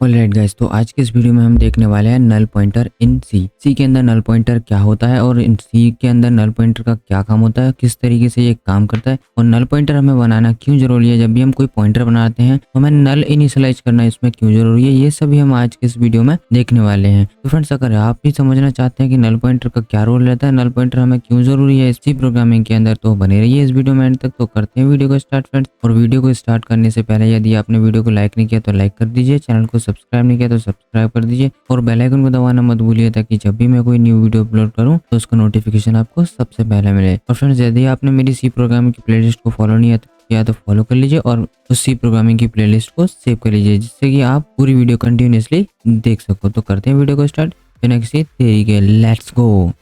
Alright guys, तो आज के इस वीडियो में हम देखने वाले हैं नल पॉइंटर इन सी के अंदर नल पॉइंटर क्या होता है और इन सी के अंदर नल पॉइंटर का क्या काम होता है, किस तरीके से ये काम करता है और नल पॉइंटर हमें बनाना क्यों जरूरी है। जब भी हम कोई पॉइंटर बनाते हैं तो हमें नल इनिशियलाइज करना इसमें क्यों जरूरी है, ये सभी हम आज के इस वीडियो में देखने वाले हैं। तो फ्रेंड्स, अगर आप भी समझना चाहते हैं कि नल पॉइंटर का क्या रोल रहता है, नल पॉइंटर हमें क्यों जरूरी है सी प्रोग्रामिंग के अंदर, तो बने रहिए इस वीडियो में एंड तक। तो करते हैं वीडियो को स्टार्ट फ्रेंड्स। और वीडियो को स्टार्ट करने से पहले यदि आपने वीडियो को लाइक नहीं किया तो लाइक कर दीजिए, चैनल को सब्सक्राइब नहीं किया तो सब्सक्राइब कर दीजिए और बेल आइकन को दबाना मत भूलिए ताकि जब भी मैं कोई न्यू वीडियो अपलोड करूं तो उसका नोटिफिकेशन आपको सबसे पहले मिले। और फ्रेंड्स, यदि आपने मेरी सी प्रोग्रामिंग की प्लेलिस्ट को फॉलो नहीं किया तो फॉलो कर लीजिए और उस सी प्रोग्रामिंग की प्लेलिस्ट को सेव कर लीजिए, जिससे कि आप पूरी वीडियो कंटिन्यूअसली देख सको। तो करते हैं वीडियो को स्टार्ट बिना किसी देरी के। Let's go.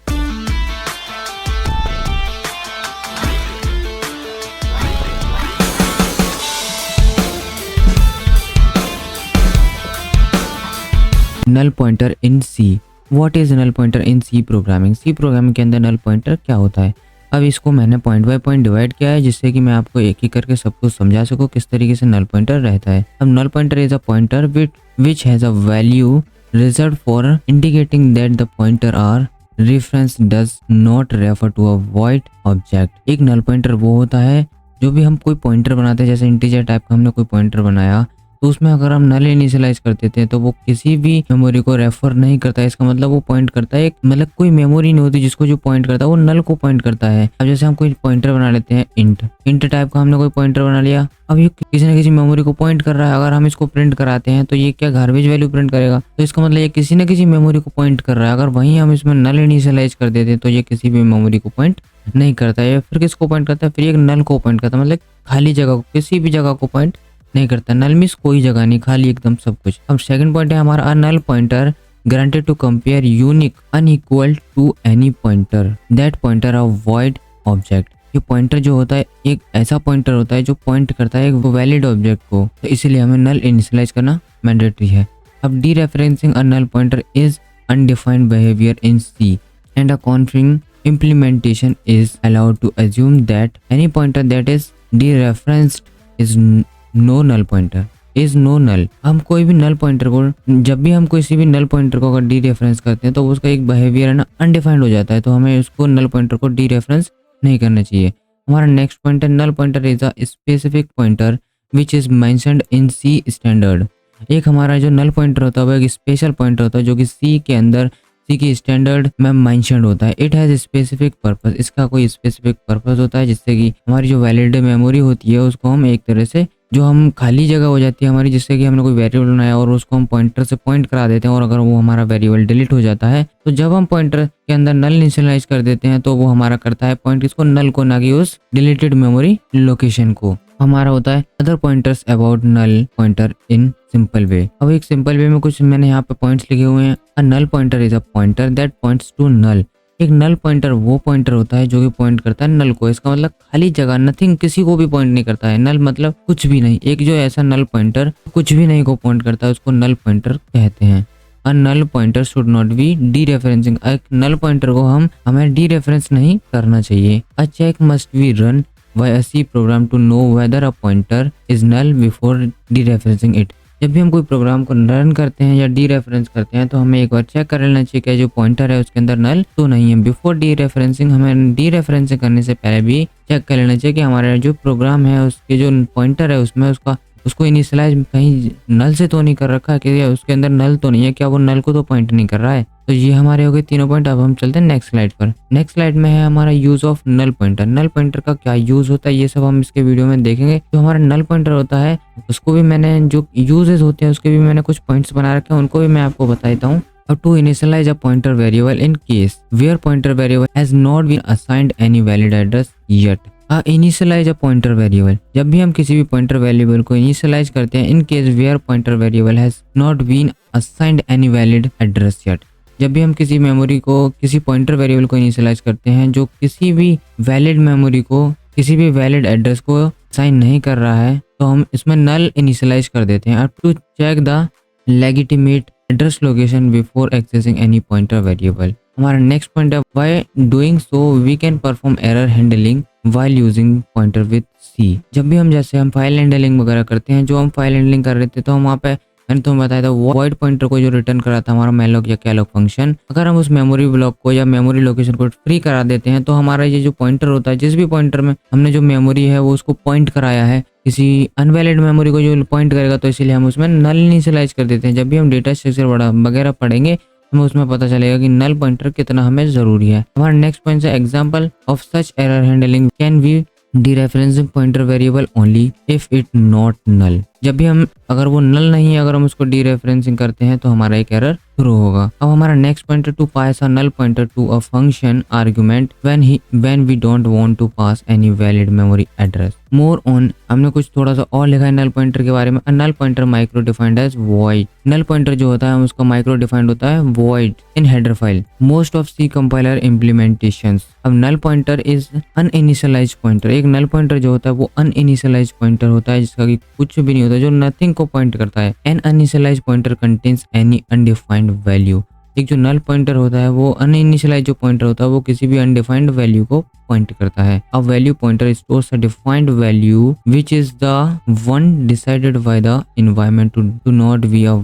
Null pointer in C. What is null pointer in C programming. C programming के अंदर नल पॉइंटर क्या होता है। अब इसको मैंने पॉइंट बाय पॉइंट डिवाइड किया है, जिससे कि मैं आपको एक एक करके सब कुछ समझा सकूं किस तरीके से नल पॉइंटर रहता है। अब null pointer is a pointer which has a value reserved for indicating that the pointer or reference does not refer to a void object. एक नल पॉइंटर वो होता है जो भी हम कोई पॉइंटर बनाते हैं, जैसे इंटीजर टाइप का हमने कोई पॉइंटर बनाया तो उसमें अगर हम नल इनिशियलाइज कर देते हैं तो वो किसी भी मेमोरी को रेफर नहीं करता है। इसका मतलब वो पॉइंट करता है, मतलब कोई मेमोरी नहीं होती जिसको जो पॉइंट करता है वो नल को पॉइंट करता है। अब जैसे हम कोई पॉइंटर बना लेते हैं इंट टाइप का हमने कोई पॉइंटर बना लिया, अब ये किसी न किसी मेमोरी को पॉइंट कर रहा है। अगर हम इसको प्रिंट कराते हैं तो ये क्या गार्बेज वैल्यू प्रिंट करेगा, तो इसका मतलब ये किसी न किसी मेमोरी को पॉइंट कर रहा है। अगर वहीं हम इसमें नल इनिशियलाइज कर देते हैं तो ये किसी भी मेमोरी को पॉइंट नहीं करता है। फिर किसको पॉइंट करता है, फिर एक नल को पॉइंट करता है, मतलब खाली जगह को, किसी भी जगह को पॉइंट नहीं करता। नल मीन्स कोई जगह नहीं, खाली एकदम सब कुछ। अब सेकंड पॉइंट है हमारा null pointer granted to compare unique unequal to any pointer that pointer a void object. ये पॉइंटर जो होता है एक ऐसा पॉइंटर होता है जो पॉइंट करता है एक वैलिड ऑब्जेक्ट को, तो इसीलिए हमें नल इनिशियलाइज करना मैंडेटरी है। अब dereferencing a null pointer is undefined behaviour in C and a configuring implementation is allowed to assume that any pointer that is dereferenced is no null pointer is no null। हम कोई भी नल pointer को, जब भी हम किसी भी नल pointer को अगर डी रेफरेंस करते हैं तो उसका एक बिहेवियर है ना अनडिफाइंड हो जाता है, तो हमें उसको नल पॉइंटर को डी रेफरेंस नहीं करना चाहिए। हमारा next pointer null pointer is a specific pointer which is mentioned in C standard. एक हमारा जो नल पॉइंटर होता है वो एक स्पेशल पॉइंटर होता है जो कि सी के अंदर सी की स्टैंडर्ड में मेंशन्ड होता है। It has specific purpose. इसका कोई स्पेसिफिक पर्पस होता है जिससे कि हमारी जो वैलिड मेमोरी होती है उसको हम एक तरह से, जो हम खाली जगह हो जाती है हमारी, जिससे कि हमने कोई वेरिएबल बनाया और उसको हम पॉइंटर से पॉइंट करा देते हैं और अगर वो हमारा वेरिएबल डिलीट हो जाता है तो जब हम पॉइंटर के अंदर नल इनिशियलाइज कर देते हैं तो वो हमारा करता है पॉइंट इसको नल को, ना कि उस डिलीटेड मेमोरी लोकेशन को। हमारा होता है other pointers about null pointer in simple way. अब एक सिंपल वे में कुछ मैंने यहाँ पे पॉइंट्स लिखे हुए हैं। A null pointer is a pointer that points to null. एक नल पॉइंटर वो पॉइंटर होता है जो कि पॉइंट करता है नल को। इसका मतलब खाली जगह, नथिंग, किसी को भी पॉइंट नहीं करता है। नल मतलब कुछ भी नहीं। एक जो ऐसा नल पॉइंटर कुछ भी नहीं को पॉइंट करता है उसको नल पॉइंटर कहते हैं। A null pointer should not be dereferencing. एक नल पॉइंटर को हमें डी रेफरेंस नहीं करना चाहिए। A check must be run by a C program to know whether a pointer is null before dereferencing it। जब भी हम कोई प्रोग्राम को रन करते हैं या डी रेफरेंस करते हैं तो हमें एक बार चेक कर लेना चाहिए कि जो पॉइंटर है उसके अंदर नल तो नहीं है। बिफोर डी रेफरेंसिंग, हमें डी रेफरेंसिंग करने से पहले भी चेक कर लेना चाहिए कि हमारा जो प्रोग्राम है उसके जो पॉइंटर है उसमें उसको इनिशियलाइज कहीं नल से तो नहीं कर रखा है, कि उसके अंदर नल तो नहीं है, क्या वो नल को तो पॉइंट नहीं कर रहा है। तो ये हमारे हो गए तीनों पॉइंट। अब हम चलते हैं नेक्स्ट स्लाइड पर। नेक्स्ट स्लाइड में है हमारा use of null pointer. Null pointer का क्या यूज होता है ये सब हम इसके वीडियो में देखेंगे। जो हमारा नल पॉइंटर होता है उसको भी मैंने, जो यूजेस होते हैं उसके भी मैंने कुछ पॉइंट्स बना रखे हैं, उनको भी मैं आपको बता देता हूँ। अब to initialise a pointer variable in case where pointer variable has not been assigned any valid address yet. Initialise a pointer variable. जब भी हम किसी भी पॉइंटर वेरिएबल को इनिशियलाइज करते हैं in case where pointer variable has not been assigned any valid address yet. जब भी हम किसी मेमोरी को, किसी पॉइंटर वेरिएबल को इनिशियलाइज करते हैं जो किसी भी वैलिड मेमोरी को, किसी भी वैलिड एड्रेस को असाइन नहीं कर रहा है, तो हम इसमें नल इनिशियलाइज कर देते हैं। To check the legitimate address location before accessing any pointer variable. हमारा नेक्स्ट पॉइंट है by doing so we can perform error handling while using pointer with C। जब भी हम, जैसे हम फाइल हैंडलिंग वगैरह करते हैं, जो हम फाइल हैंडलिंग कर रहे थे तो हम वहाँ पे मैंने तुम्हें बताया था वॉइड पॉइंटर को जो रिटर्न करा था हमारा मैलोक या कैलोक फंक्शन, अगर हम उस मेमोरी ब्लॉक को या मेमोरी लोकेशन को फ्री करा देते हैं तो हमारा ये जो पॉइंटर होता है, जिस भी पॉइंटर में हमने जो मेमोरी है वो उसको पॉइंट कराया है, किसी अनवैलिड मेमोरी को जो पॉइंट करेगा तो इसीलिए हम उसमें नल इनिशियलाइज कर देते हैं। जब भी हम डेटा स्ट्रक्चर वगैरह पढ़ेंगे हमें उसमें पता चलेगा कि नल पॉइंटर कितना हमें जरूरी है। हमारा नेक्स्ट पॉइंट है example of such error handling can be dereferencing pointer variable only if it not null. जब भी हम अगर वो नल नहीं है, अगर हम उसको डीरेफरेंसिंग करते हैं तो हमारा एक एरर शुरू होगा। अब हमारा next pointer to pass a null pointer to a function argument when we don't want to pass any valid memory address. More on हमने कुछ थोड़ा सा और लिखा है नल पॉइंटर के बारे में। Null pointer micro defined as void. Null pointer जो होता है उसका माइक्रो डिफाइंड होता है void in header file most of C compiler implementations. अब null pointer is uninitialised pointer. एक नल पॉइंटर जो होता है वो अनइनिशियलाइज्ड पॉइंटर होता है जिसका कि कुछ भी नहीं होता, जो नथिंग को पॉइंट करता है। An uninitialized pointer contains any undefined value. एक जो नल पॉइंटर होता है वो अनइनिशियलाइज्ड जो पॉइंटर होता है वो किसी भी अनडिफाइंड वैल्यू को पॉइंट करता है। A value pointer stores a defined value which is the one decided by the environment to not be a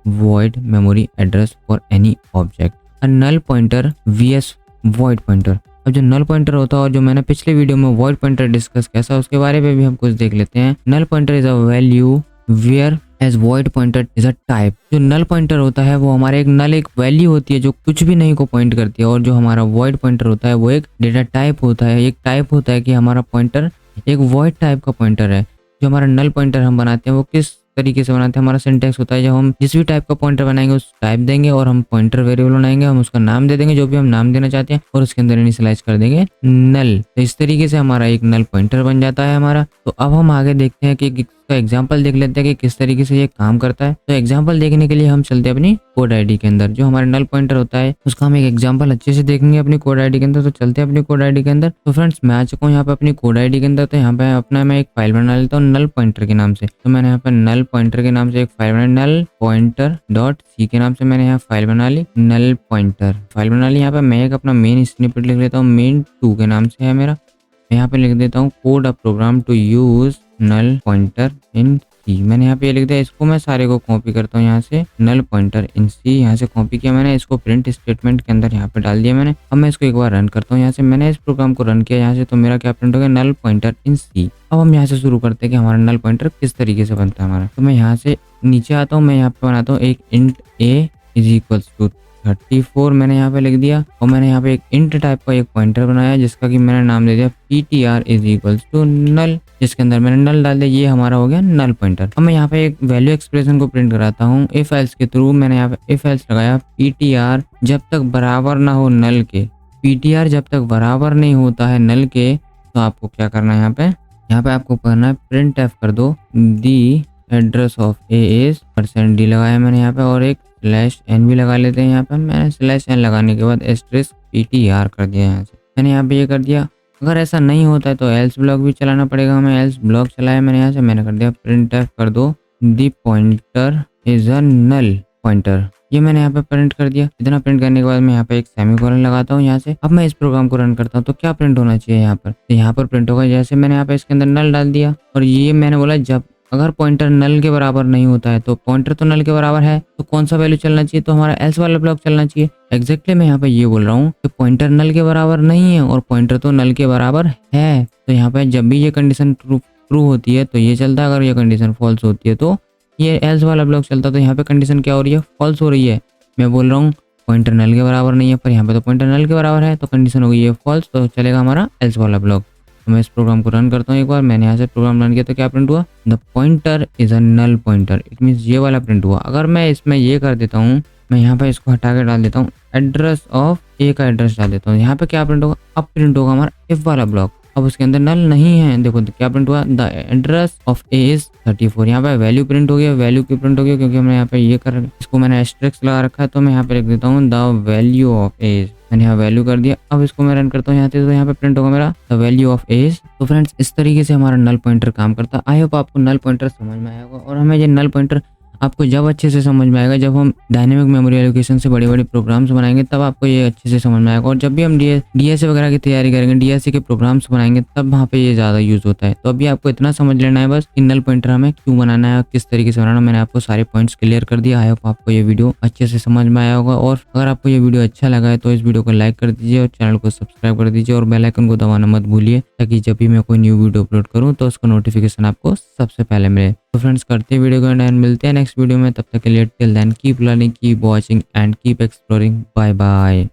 void memory address for any object. A null pointer vs void pointer. अब जो null pointer होता है और जो मैंने पिछले video में void pointer discuss किया था उसके बारे में भी हम कुछ देख लेते हैं। Null pointer is a value whereas void pointer is a type. जो नल पॉइंटर होता है वो हमारे एक नल एक वैल्यू होती है जो कुछ भी नहीं को पॉइंट करती है, और जो हमारा वॉइड पॉइंटर होता है वो एक डेटा टाइप होता है। एक टाइप होता है कि हमारा पॉइंटर एक वॉइड टाइप का पॉइंटर है। जो हमारा नल पॉइंटर हम बनाते हैं वो किस तरीके से बनाते हैं, हमारा सिंटेक्स होता है जब हम जिस भी टाइप का पॉइंटर बनाएंगे उस टाइप देंगे और हम पॉइंटर वेरिएबल बनाएंगे, हम उसका नाम दे देंगे जो भी हम नाम देना चाहते हैं और उसके अंदर इनिशियलाइज कर देंगे नल। तो इस तरीके से हमारा एक नल पॉइंटर बन जाता है हमारा। तो अब हम आगे देखते हैं कि इसका एग्जाम्पल देख लेते हैं कि किस तरीके से ये काम करता है। तो एग्जाम्पल देखने के लिए हम चलते हैं अपनी कोड आईडी के अंदर। जो हमारा नल पॉइंटर होता है उसका हम एक एग्जाम्पल अच्छे से देखेंगे अपनी कोड आईडी के अंदर। तो चलते हैं अपनी कोड आईडी के अंदर। तो फ्रेंड्स मैं आ चुका हूँ यहाँ पे अपनी कोड आईडी के अंदर। तो यहाँ पे अपना मैं एक फाइल बना लेता हूँ नल पॉइंटर के नाम से। तो मैंने यहाँ पे नल पॉइंटर के नाम से एक फाइल बनाई, नल पॉइंटर डॉट सी के नाम से मैंने यहाँ फाइल बना ली। नल पॉइंटर फाइल बना ली। यहाँ पे मैं एक अपना मेन स्निपेट लिख लेता हूँ, मेन 2 के नाम से है मेरा। मैं यहाँ पे लिख देता हूँ code a program to use null pointer in C. मैंने यहाँ पे लिख दिया। इसको मैं सारे को कॉपी करता हूँ यहाँ से, नल पॉइंटर इन सी यहाँ से कॉपी किया मैंने। इसको प्रिंट स्टेटमेंट के अंदर यहाँ पे डाल दिया मैंने। अब मैं इसको एक बार रन करता हूँ यहाँ से। मैंने इस प्रोग्राम को रन किया यहाँ से, तो मेरा क्या प्रिंट हो गया, नल पॉइंटर इन सी। अब हम यहाँ से शुरू करते हैं कि हमारा नल पॉइंटर किस तरीके से बनता है हमारा। तो मैं यहाँ से नीचे आता हूँ, मैं यहाँ पे बनाता हूँ एक int A is equals to 34 मैंने यहाँ पे लिख दिया। और मैंने यहाँ पे एक इंट टाइप का एक पॉइंटर बनाया जिसका कि मैंने नाम दे दिया ptr is equals to null, जिसके अंदर मैंने नल डाल दिया। ये हमारा हो गया नल पॉइंटर। अब मैं यहाँ पे एक वैल्यू एक्सप्रेशन को प्रिंट कराता हूँ इफ एल्स के थ्रू। मैंने यहाँ पे इफ एल्स लगाया ptr जब तक बराबर ना हो नल के। ptr जब तक बराबर नहीं होता है नल के तो आपको क्या करना है, यहाँ पे आपको करना है प्रिंट एफ कर दो दी address of A is %d लगाया मैंने यहाँ पे, और एक /n भी लगा लेते हैं यहाँ पे। मैंने /n लगाने के बाद एस्ट्रिक्स ptr कर दिया यहाँ से। मैंने यहाँ पे ये कर दिया। अगर ऐसा नहीं होता है तो एल्स ब्लॉक भी चलाना पड़ेगा हमें। एल्स ब्लॉक चलाया मैंने यहाँ से। मैंने कर दिया प्रिंट एफ कर दो the pointer is a null pointer. ये मैंने यहाँ पे प्रिंट कर दिया। इतना प्रिंट करने के बाद मैं यहाँ पे एक सेमीकोलन लगाता हूँ यहाँ से। अब मैं इस प्रोग्राम को रन करता हूँ तो क्या प्रिंट होना चाहिए यहाँ पर, तो यहाँ पर प्रिंट होगा जैसे मैंने यहाँ पे इसके अंदर नल डाल दिया। और ये मैंने बोला जब अगर पॉइंटर नल के बराबर नहीं होता है, तो पॉइंटर तो नल के बराबर है तो कौन सा वैल्यू चलना चाहिए, तो हमारा एल्स वाला ब्लॉक चलना चाहिए। एग्जैक्टली मैं यहाँ पे ये बोल रहा हूँ कि पॉइंटर नल के बराबर नहीं है और पॉइंटर तो नल के बराबर है। तो यहाँ पे जब भी ये कंडीशन ट्रू होती है तो ये चलता है, अगर ये कंडीशन फॉल्स होती है तो ये एल्स वाला ब्लॉक चलता है। तो यहाँ पे कंडीशन क्या हो रही है, फॉल्स हो रही है। मैं बोल रहा हूँ पॉइंटर नल के बराबर नहीं है, पर यहाँ पे तो पॉइंटर नल के बराबर है, तो कंडीशन हो गई है फॉल्स, तो चलेगा हमारा एल्स वाला ब्लॉक। तो मैं इस प्रोग्राम को रन करता हूँ एक बार। मैंने यहाँ से प्रोग्राम रन किया तो क्या प्रिंट हुआ, the pointer is a null pointer. It means ये वाला प्रिंट हुआ। अगर मैं इसमें ये कर देता हूँ, मैं यहाँ पे इसको हटा के डाल देता हूँ एड्रेस ऑफ ए का एड्रेस डाल देता हूँ, यहाँ पे क्या प्रिंट होगा, अब प्रिंट होगा हमारा इफ वाला ब्लॉक। अब उसके अंदर नल नहीं है, देखो तो क्या प्रिंट हुआ, the address of A is 34। यहाँ पे वैल्यू प्रिंट हो गया, वैल्यू की प्रिंट हो गया क्योंकि हमने यहाँ पे ये कर इसको मैंने एस्ट्रिक्स लगा रखा है। तो मैं यहाँ पे लिख देता हूँ द वैल्यू ऑफ एज। मैंने यहाँ वैल्यू कर दिया। अब इसको मैं रन करता हूँ यहाँ से, तो यहाँ पे प्रिंट होगा मेरा द वैल्यू ऑफ एज। तो फ्रेंड्स इस तरीके से हमारा नल पॉइंटर काम करता है। आई होप आपको नल पॉइंटर समझ में आया होगा और हमें ये नल पॉइंटर आपको जब अच्छे से समझ में आएगा, जब हम डायनेमिक मेमोरी एलोकेशन से बड़े-बड़े प्रोग्राम्स बनाएंगे तब आपको ये अच्छे से समझ में आएगा। और जब भी हम डीएसए वगैरह की तैयारी करेंगे, डीएसए के प्रोग्राम्स बनाएंगे, तब वहाँ पे ये ज़्यादा यूज़ होता है। तो अभी आपको इतना समझ लेना है बस कि नल पॉइंटर हमें क्यों बनाना है और किस तरीके से बनाना है। मैंने आपको सारे पॉइंट्स क्लियर कर दिया। आई होप आपको ये वीडियो अच्छे से समझ में आया होगा। और अगर आपको ये वीडियो अच्छा लगा है तो इस वीडियो को लाइक कर दीजिए और चैनल को सब्सक्राइब कर दीजिए और बेल आइकन को दबाना मत भूलिए, ताकि जब भी मैं कोई न्यू वीडियो अपलोड करूँ तो उसका नोटिफिकेशन आपको सबसे पहले मिले। तो फ्रेंड्स, करते हैं वीडियो को एंड मिलते हैं नेक्स्ट वीडियो में। तब तक के लिए till then keep learning, keep watching and keep exploring. Bye bye.